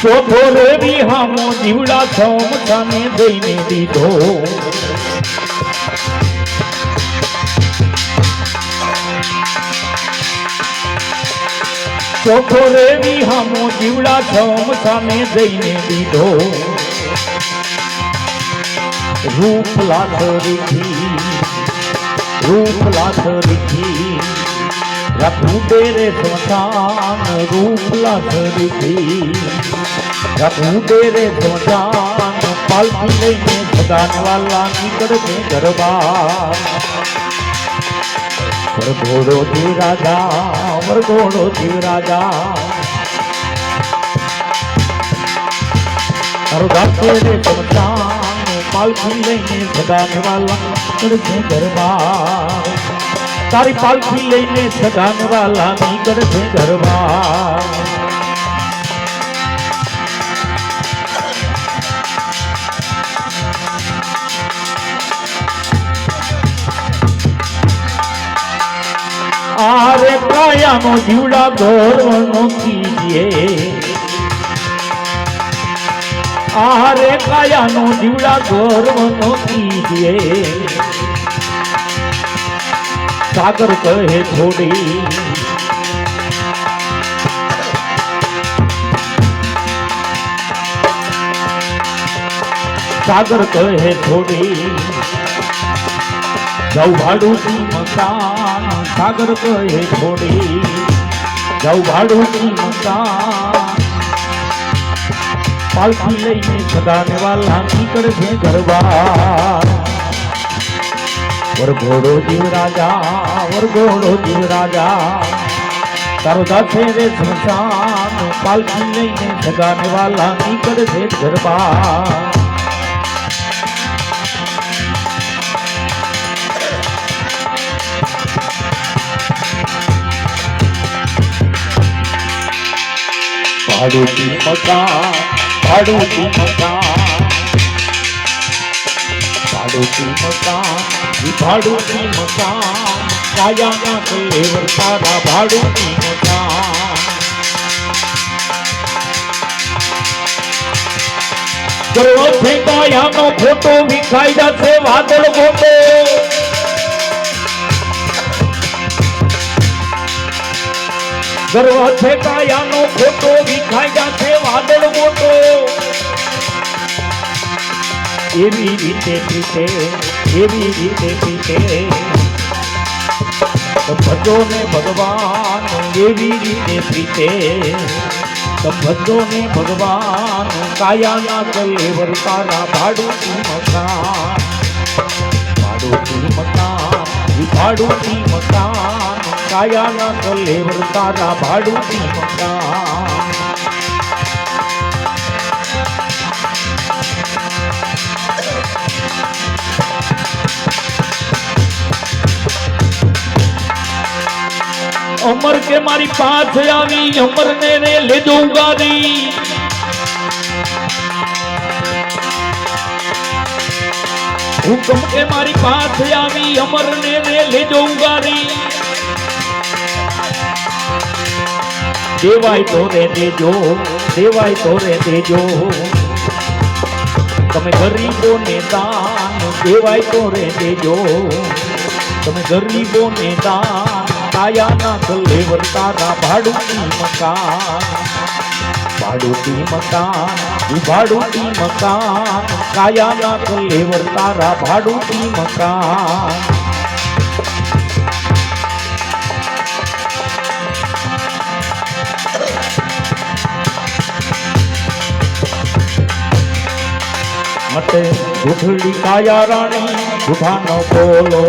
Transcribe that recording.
ચોથો રેવી હામો જીવડા સમસાને દઈને દીધો ચોથો રેવી હામો જીવડા સમસાને દઈને દીધો રૂપ લાથરીથી રખુડે રે સ્મશાન રૂપ લાથરીથી રખુડે રે સ્મશાન પાલકી લઈને સદાન વાલા નીકળશે ગરબા વરઘોડો જીવ રાજા તારો ગાતે રે સ્મશાન પાલકી લઈને સદાન વાલા નીકળશે ગરબા તારી પાલખી લઈને સદાન વાલા નીકળશે ગરબા આરે કાયાનો જીવડા ગોરવનો કીજે આરે કાયાનો જીવડા ગોરવનો કીજે સાગર કહે છોડી સાગર કહે છોડી જાઉં ભાડું મકાન સાગર કહે છોડી જાઉં ભાડું મકાન પાલખી લઈને સદાને વાલા નીકળશે ગરબા વરઘોડો જીવ રાજા તારો દાસે રે સ્મશાન પાલખી લઈને સગાને વાલા નીકળશે ગરબા ભાડુતી મકાન ભાડુતી મકાન કાયાના કલેવર તારા ભાડુતી મકાન ગર્વ છે કાયાનો ખોટો વિખાઈ જશે વાદળ ગોટો ગર્વ છે કાયાનો ખોટો વિખાઈ જશે વાદળ ગોટો એવી રીતે ભજો ને ભગવાન એવી રીતે પ્રીતે ભજો ને ભગવાન કાયાના કલેવર તારા ભાડુતી મકાન કાયાના કલેવર તારા ભાડુતી મકાન અમર કે મારી પાછ આવી અમર ને રે લેજો ઉગારી હુકમ કે મારી પાછ આવી અમર ને રે લેજો ઉગારી દેવાય તો રે દેજો તમે ગરીબો ને દાન દેવાય તો રે દેજો તમે ગરીબો ને દાન કાયાના કલેવર તારા ભાડુતી મકાન કાયાના કલેવર તારા ભાડુતી મકાન મતે ગુઠડી કાયા રાણી ગુઠાનો બોલો